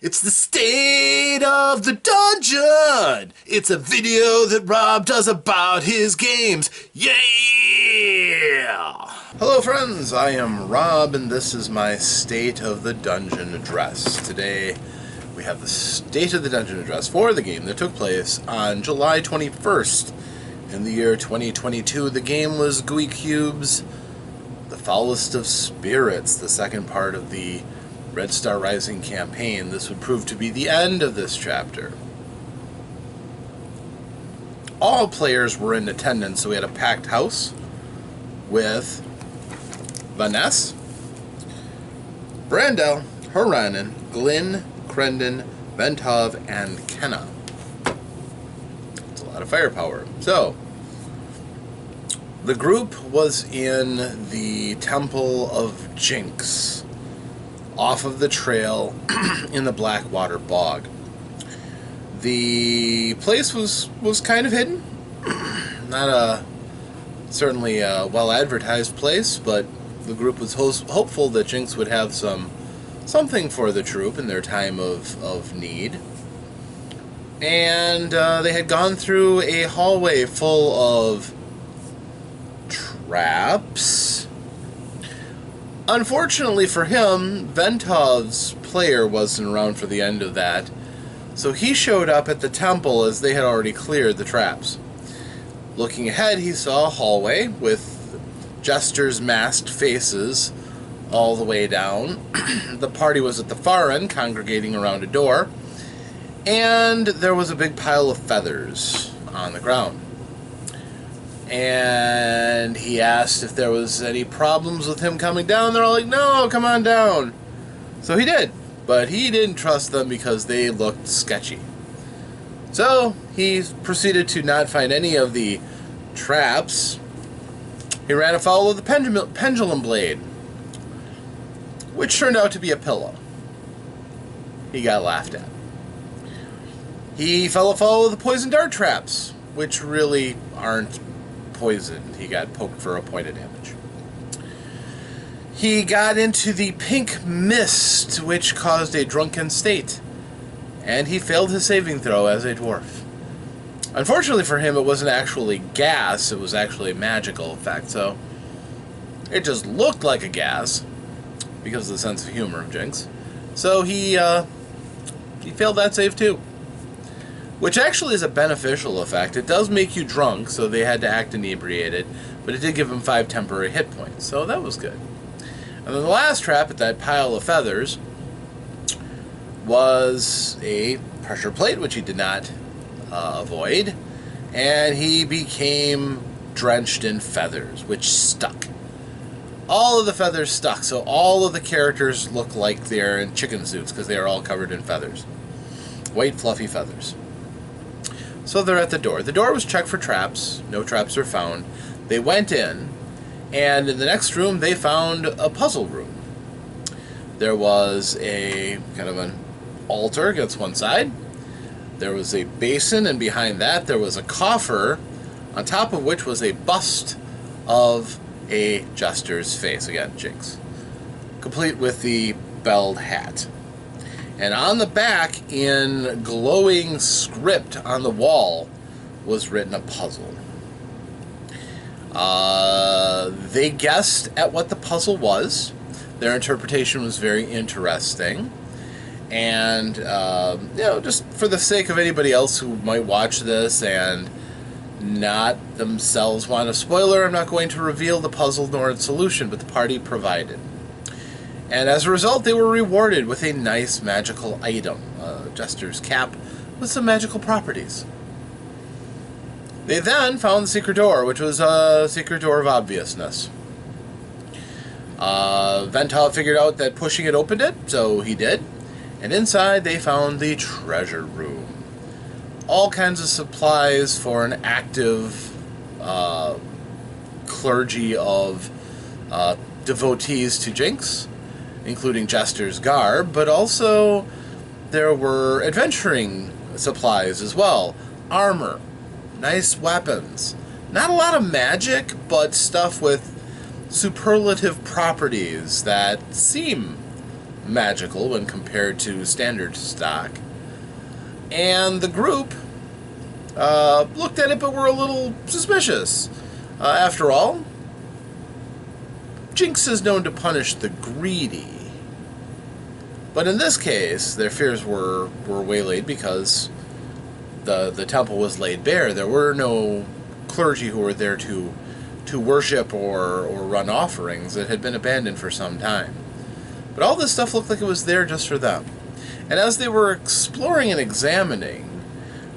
It's the state of the dungeon. It's a video that Rob does about his games. Yeah! Hello friends, I am Rob and this is my State of the Dungeon address. Today we have the State of the Dungeon address for the game that took place on July 21st in the year 2022. The game was GUI Cube's The Foulest of Spirits, the second part of the Red Star Rising campaign. This would prove to be the end of this chapter. All players were in attendance, so we had a packed house with Vanessa, Brandel, Haranen, Glyn, Crendon, Ventov, and Kenna. It's a lot of firepower. So, the group was in the Temple of Jinx, off of the trail in the Blackwater Bog. The place was kind of hidden. Not certainly a well-advertised place, but the group was hopeful that Jinx would have something for the troop in their time of need. And they had gone through a hallway full of traps. Unfortunately for him, Ventov's player wasn't around for the end of that, so he showed up at the temple as they had already cleared the traps. Looking ahead, he saw a hallway with jesters' masked faces all the way down. The party was at the far end, congregating around a door, and there was a big pile of feathers on the ground. And he asked if there was any problems with him coming down. They're all like, no, come on down. So he did, but he didn't trust them because they looked sketchy. So he proceeded to not find any of the traps. He ran afoul of the pendulum blade, which turned out to be a pillow. He got laughed at. He fell afoul of the poison dart traps, which really aren't poisoned. He got poked for a point of damage. He got into the pink mist, which caused a drunken state, and he failed his saving throw as a dwarf. Unfortunately for him, it wasn't actually gas, it was actually a magical effect, so it just looked like a gas because of the sense of humor of Jinx. So he failed that save too, which actually is a beneficial effect. It does make you drunk, so they had to act inebriated, but it did give him 5 temporary hit points, so that was good. And then the last trap at that pile of feathers was a pressure plate, which he did not avoid, and he became drenched in feathers, which stuck. All of the feathers stuck, so all of the characters look like they're in chicken suits because they are all covered in feathers. White, fluffy feathers. So they're at the door. The door was checked for traps. No traps were found. They went in, and in the next room they found a puzzle room. There was a kind of an altar against one side. There was a basin, and behind that there was a coffer, on top of which was a bust of a jester's face. Again, Jinx. Complete with the belled hat. And on the back, in glowing script on the wall, was written a puzzle. They guessed at what the puzzle was. Their interpretation was very interesting. And, just for the sake of anybody else who might watch this and not themselves want a spoiler, I'm not going to reveal the puzzle nor its solution, but the party provided. And as a result, they were rewarded with a nice magical item, a jester's cap with some magical properties. They then found the secret door, which was a secret door of obviousness. Ventov figured out that pushing it opened it, so he did. And inside they found the treasure room. All kinds of supplies for an active clergy of devotees to Jinx, including Jester's garb, but also there were adventuring supplies as well. Armor, nice weapons. Not a lot of magic, but stuff with superlative properties that seem magical when compared to standard stock. And the group looked at it but were a little suspicious. After all, Jinx is known to punish the greedy. But in this case, their fears were waylaid because the temple was laid bare. There were no clergy who were there to worship or run offerings. It had been abandoned for some time. But all this stuff looked like it was there just for them. And as they were exploring and examining,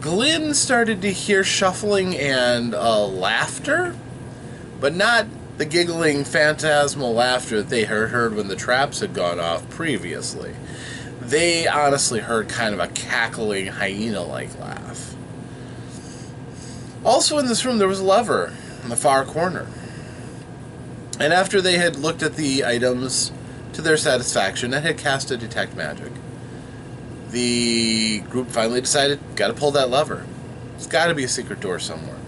Glynn started to hear shuffling and laughter, but not the giggling, phantasmal laughter that they had heard when the traps had gone off previously. They honestly heard kind of a cackling, hyena-like laugh. Also in this room, there was a lever in the far corner. And after they had looked at the items to their satisfaction and had cast a detect magic, the group finally decided, got to pull that lever. There's got to be a secret door somewhere.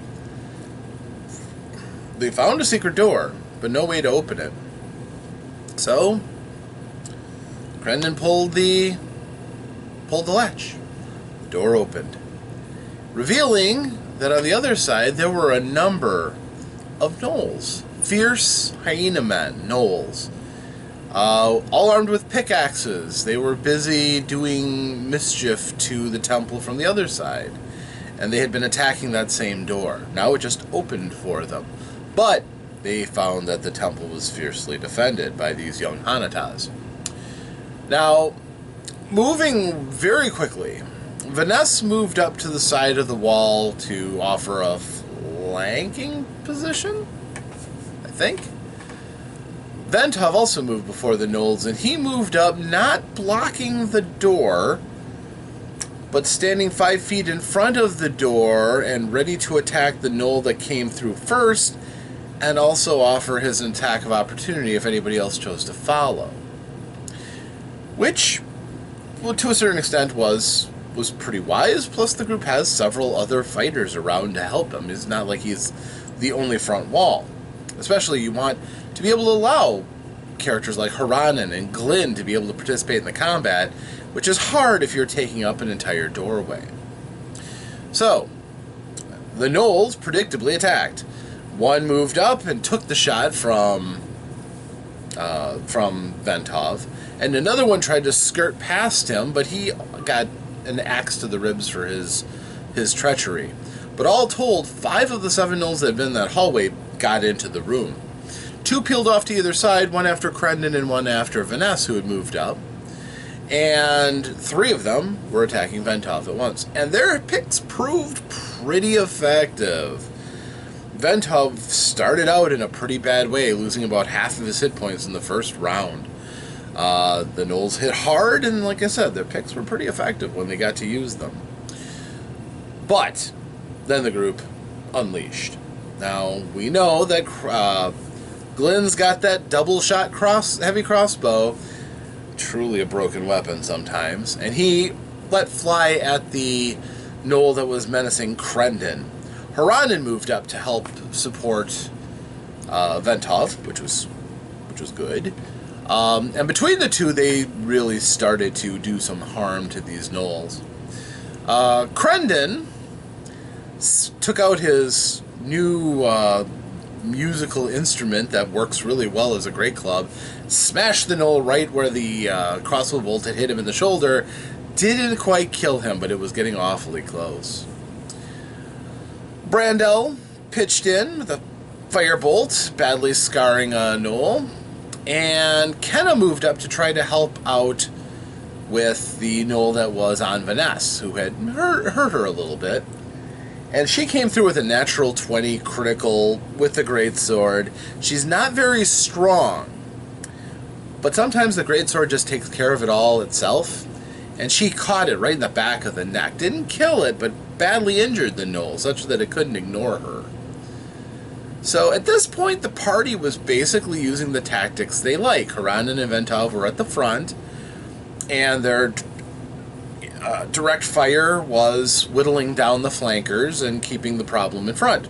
They found a secret door, but no way to open it. So, Crendon pulled the latch. The door opened, revealing that on the other side there were a number of gnolls. Fierce hyena men, gnolls. All armed with pickaxes. They were busy doing mischief to the temple from the other side. And they had been attacking that same door. Now it just opened for them. But they found that the temple was fiercely defended by these young Hanatas. Now, moving very quickly, Vanessa moved up to the side of the wall to offer a flanking position, I think. Ventov also moved before the gnolls, and he moved up, not blocking the door, but standing 5 feet in front of the door and ready to attack the gnoll that came through first, and also offer his attack of opportunity if anybody else chose to follow. Which, well, to a certain extent, was pretty wise, plus the group has several other fighters around to help him. It's not like he's the only front wall. Especially, you want to be able to allow characters like Haranen and Glynn to be able to participate in the combat, which is hard if you're taking up an entire doorway. So, the gnolls predictably attacked. One moved up and took the shot from Ventov, and another one tried to skirt past him, but he got an axe to the ribs for his treachery. But all told, 5 of the 7 gnolls that had been in that hallway got into the room. 2 peeled off to either side, one after Crendon and one after Vanessa, who had moved up. And 3 of them were attacking Ventov at once. And their picks proved pretty effective. Ventov started out in a pretty bad way, losing about half of his hit points in the first round. The gnolls hit hard, and like I said, their picks were pretty effective when they got to use them. But then the group unleashed. Now, we know that Glynn's got that double-shot heavy crossbow, truly a broken weapon sometimes, and he let fly at the gnoll that was menacing Crendon. Haranen moved up to help support Ventov, which was good. And between the two, they really started to do some harm to these gnolls. Crendon took out his new musical instrument that works really well as a great club, smashed the gnoll right where the crossbow bolt had hit him in the shoulder. Didn't quite kill him, but it was getting awfully close. Brandel pitched in with a firebolt, badly scarring a gnoll. And Kenna moved up to try to help out with the gnoll that was on Vanessa, who had hurt her a little bit. And she came through with a natural 20 critical with the greatsword. She's not very strong, but sometimes the greatsword just takes care of it all itself. And she caught it right in the back of the neck. Didn't kill it, but badly injured the gnoll, such that it couldn't ignore her. So at this point, the party was basically using the tactics they like. Haranen and Ventov were at the front, and their direct fire was whittling down the flankers and keeping the problem in front.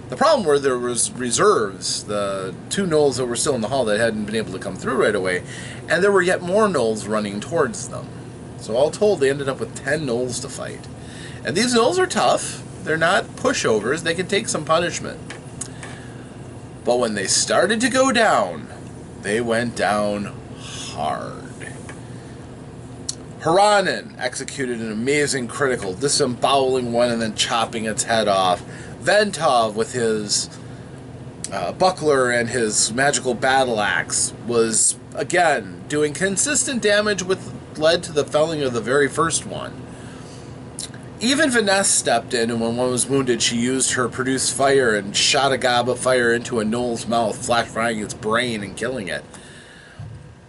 The problem were there was reserves, the 2 gnolls that were still in the hall that hadn't been able to come through right away, and there were yet more gnolls running towards them. So all told, they ended up with 10 gnolls to fight. And these gnolls are tough. They're not pushovers. They can take some punishment. But when they started to go down, they went down hard. Haranen executed an amazing critical, disemboweling one and then chopping its head off. Ventov, with his buckler and his magical battle axe, was, again, doing consistent damage, which led to the felling of the very first one. Even Vanessa stepped in, and when one was wounded, she used her produce fire and shot a gob of fire into a gnoll's mouth, flash frying its brain and killing it.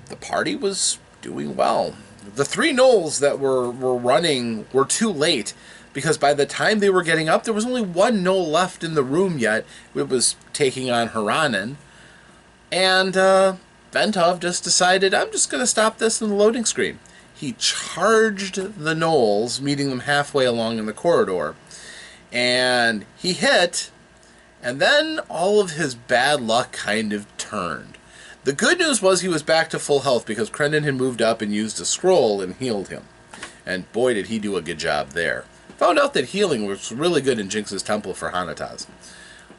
The party was doing well. The 3 gnolls that were running were too late, because by the time they were getting up, there was only 1 gnoll left in the room yet. It was taking on Haranen. And Ventov just decided, I'm just going to stop this in the loading screen. He charged the gnolls, meeting them halfway along in the corridor. And he hit, and then all of his bad luck kind of turned. The good news was he was back to full health because Crendon had moved up and used a scroll and healed him. And boy, did he do a good job there. Found out that healing was really good in Jinx's temple for Hanataz.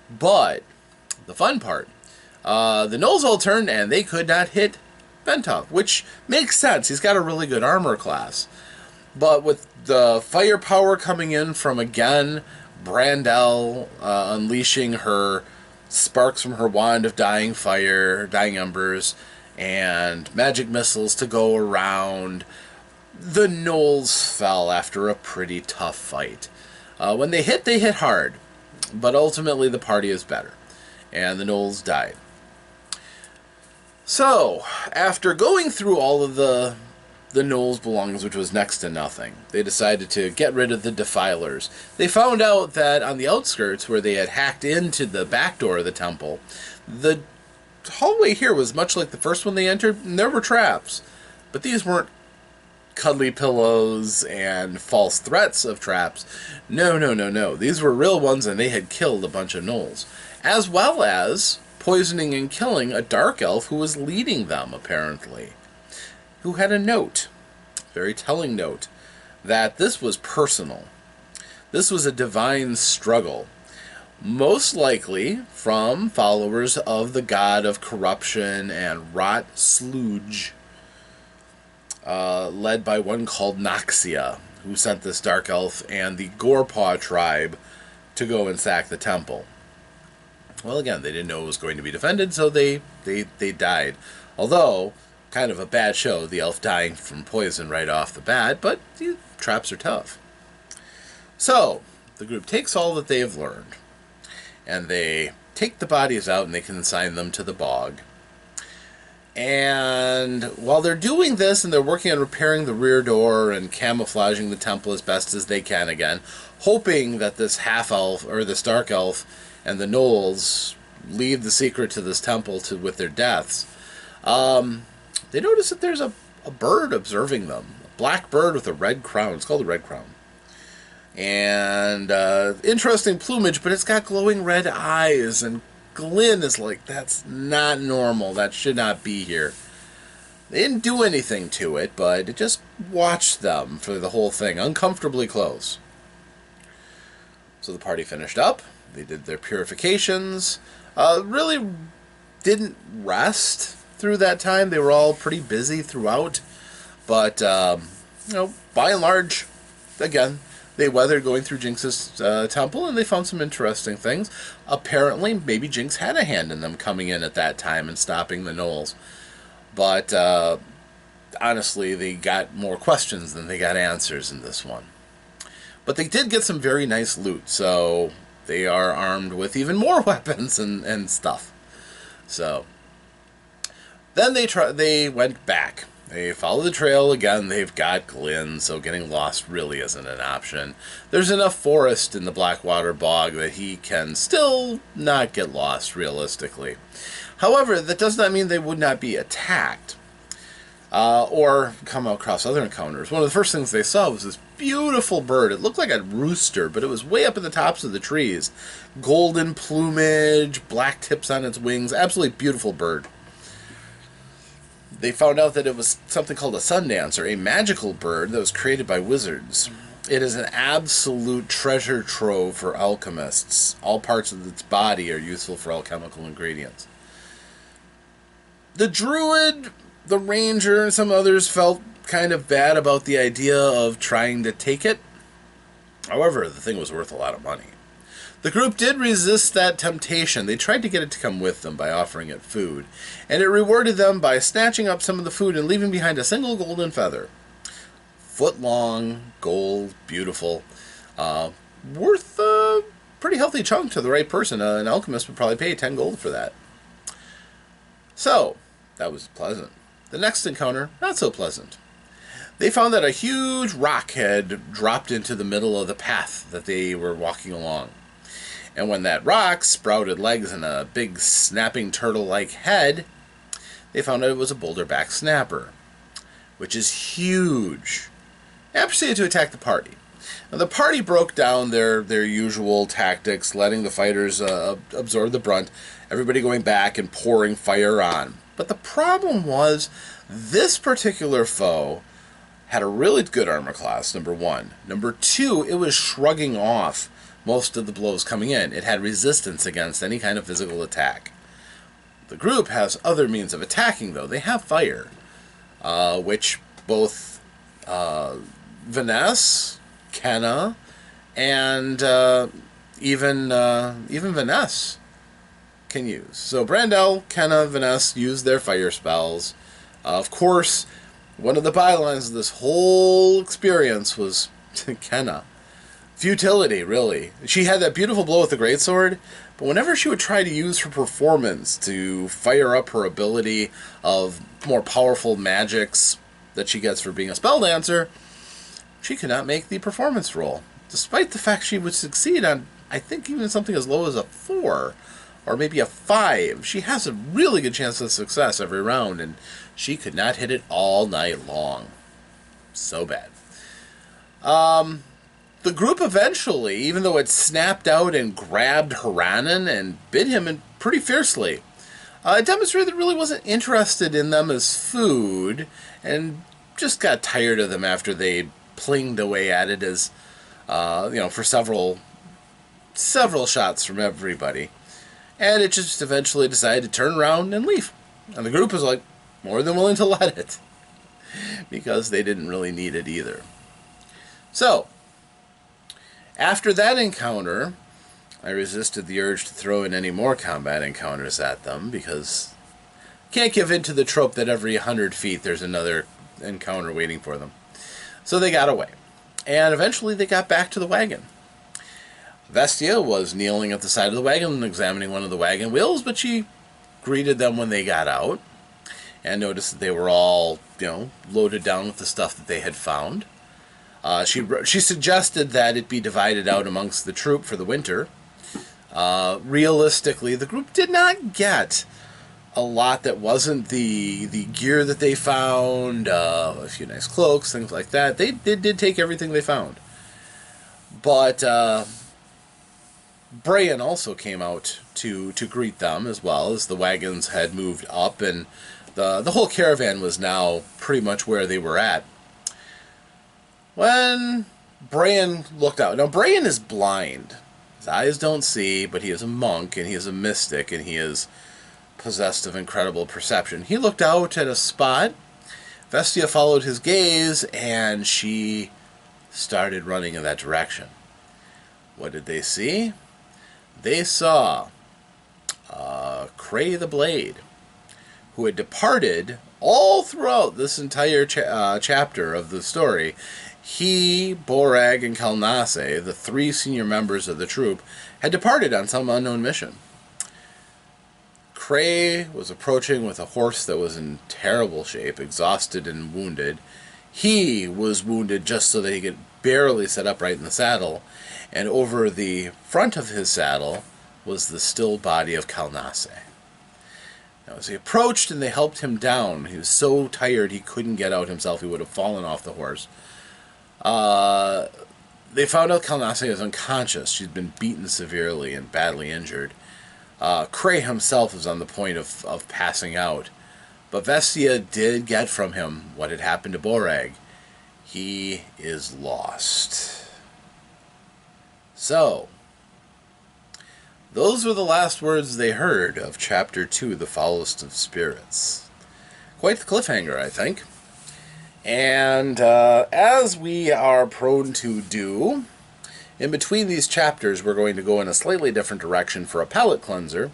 But the fun part, the gnolls all turned and they could not hit Ventov, which makes sense. He's got a really good armor class. But with the firepower coming in from, again, Brandel unleashing her sparks from her wand of dying fire, dying embers, and magic missiles to go around, the gnolls fell after a pretty tough fight. When they hit hard, but ultimately the party is better, and the gnolls died. So, after going through all of the gnolls' belongings, which was next to nothing, they decided to get rid of the defilers. They found out that on the outskirts, where they had hacked into the back door of the temple, the hallway here was much like the first one they entered, and there were traps. But these weren't cuddly pillows and false threats of traps. No. These were real ones, and they had killed a bunch of gnolls. As well as poisoning and killing a dark elf who was leading them, apparently, who had a note, very telling note, that this was personal. This was a divine struggle, most likely from followers of the god of corruption and rot, Sludge, led by one called Noxia, who sent this dark elf and the Gorepaw tribe to go and sack the temple. Well, again, they didn't know it was going to be defended, so they died. Although, kind of a bad show, the elf dying from poison right off the bat, but these traps are tough. So, the group takes all that they have learned, and they take the bodies out and they consign them to the bog. And while they're doing this and they're working on repairing the rear door and camouflaging the temple as best as they can again, hoping that this half-elf, or this dark elf, and the gnolls leave the secret to this temple with their deaths, they notice that there's a bird observing them. A black bird with a red crown. It's called a red crown. And interesting plumage, but it's got glowing red eyes. And Glyn is like, that's not normal. That should not be here. They didn't do anything to it, but it just watched them for the whole thing, uncomfortably close. So the party finished up. They did their purifications. Really didn't rest through that time. They were all pretty busy throughout. But, by and large, again, they weathered going through Jinx's temple, and they found some interesting things. Apparently, maybe Jinx had a hand in them coming in at that time and stopping the gnolls. But, honestly, they got more questions than they got answers in this one. But they did get some very nice loot, so they are armed with even more weapons and stuff. So then they went back. They followed the trail again. They've got Glyn, so getting lost really isn't an option. There's enough forest in the Blackwater Bog that he can still not get lost realistically. However, that does not mean they would not be attacked. or come across other encounters. One of the first things they saw was this beautiful bird. It looked like a rooster, but it was way up in the tops of the trees. Golden plumage, black tips on its wings. Absolutely beautiful bird. They found out that it was something called a sundancer, a magical bird that was created by wizards. It is an absolute treasure trove for alchemists. All parts of its body are useful for alchemical ingredients. The druid, the ranger, and some others felt kind of bad about the idea of trying to take it. However, the thing was worth a lot of money. The group did resist that temptation. They tried to get it to come with them by offering it food, and it rewarded them by snatching up some of the food and leaving behind a single golden feather. Foot long, gold, beautiful, worth a pretty healthy chunk to the right person. An alchemist would probably pay 10 gold for that. So, that was pleasant. The next encounter, not so pleasant. They found that a huge rock had dropped into the middle of the path that they were walking along. And when that rock sprouted legs and a big snapping turtle-like head, they found out it was a boulderback snapper, which is huge, and proceeded to attack the party. Now, the party broke down their usual tactics, letting the fighters absorb the brunt, everybody going back and pouring fire on. But the problem was, this particular foe had a really good armor class, number one. Number two, it was shrugging off most of the blows coming in. It had resistance against any kind of physical attack. The group has other means of attacking, though. They have fire, which both Vanessa, Kenna, and even Vanessa can use. So Brandel, Kenna, Vanessa use their fire spells. Of course, one of the bylines of this whole experience was Kenna. Futility, really. She had that beautiful blow with the greatsword, but whenever she would try to use her performance to fire up her ability of more powerful magics that she gets for being a spell dancer, she could not make the performance roll, despite the fact she would succeed on, I think, even something as low as a 4 or maybe a 5. She has a really good chance of success every round, and she could not hit it all night long. So bad. The group eventually, even though it snapped out and grabbed Haranen and bit him in pretty fiercely, it demonstrated that it really wasn't interested in them as food, and just got tired of them after they plinged away at it as, for several shots from everybody. And it just eventually decided to turn around and leave. And the group was like, more than willing to let it, because they didn't really need it either. So, after that encounter, I resisted the urge to throw in any more combat encounters at them, because I can't give in to the trope that every 100 feet there's another encounter waiting for them. So they got away. And eventually they got back to the wagon. Vestia was kneeling at the side of the wagon and examining one of the wagon wheels, but she greeted them when they got out and noticed that they were all, loaded down with the stuff that they had found. She suggested that it be divided out amongst the troop for the winter. Realistically, the group did not get a lot that wasn't the gear that they found, a few nice cloaks, things like that. They did take everything they found. But Brian also came out to greet them, as well, as the wagons had moved up, and the whole caravan was now pretty much where they were at. When Brian looked out, now Brian is blind. His eyes don't see, but he is a monk, and he is a mystic, and he is possessed of incredible perception. He looked out at a spot. Vestia followed his gaze, and she started running in that direction. What did they see? They saw Cray the Blade, who had departed all throughout this entire chapter of the story. He, Borag, and Kalnase, the 3 senior members of the troop, had departed on some unknown mission. Cray was approaching with a horse that was in terrible shape, exhausted and wounded. He was wounded just so that he could barely sit upright in the saddle, and over the front of his saddle was the still body of Kalnase. Now, as he approached and they helped him down, he was so tired he couldn't get out himself. He would have fallen off the horse. They found out Kalnasia is unconscious. She'd been beaten severely and badly injured. Cray himself was on the point of passing out. But Vestia did get from him what had happened to Borag. He is lost. So, those were the last words they heard of Chapter 2, The Foulest of Spirits. Quite the cliffhanger, I think. And as we are prone to do, in between these chapters we're going to go in a slightly different direction for a palate cleanser,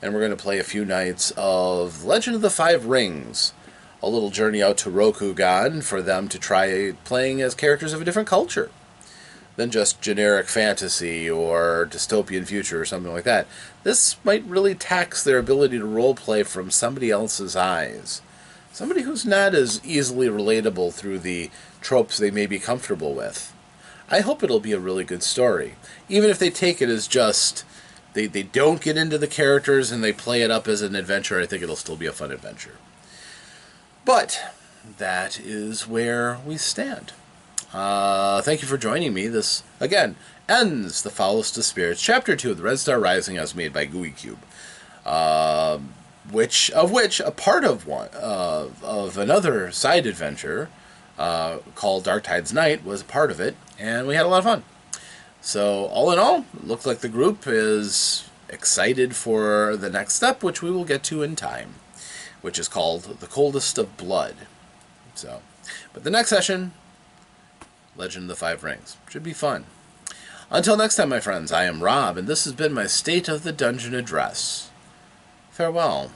and we're going to play a few nights of Legend of the Five Rings, a little journey out to Rokugan for them to try playing as characters of a different culture than just generic fantasy or dystopian future or something like that. This might really tax their ability to roleplay from somebody else's eyes. Somebody who's not as easily relatable through the tropes they may be comfortable with. I hope it'll be a really good story. Even if they take it as just, they don't get into the characters and they play it up as an adventure, I think it'll still be a fun adventure. But that is where we stand. Thank you for joining me. This, again, ends The Foulest of Spirits, Chapter 2 of the Red Star Rising as made by Gooey Cube. Which a part of another side adventure called Dark Tide's Night was a part of it, and we had a lot of fun. So, all in all, it looks like the group is excited for the next step, which we will get to in time, which is called The Coldest of Blood. So, but the next session, Legend of the Five Rings. Should be fun. Until next time, my friends, I am Rob, and this has been my State of the Dungeon address. Farewell.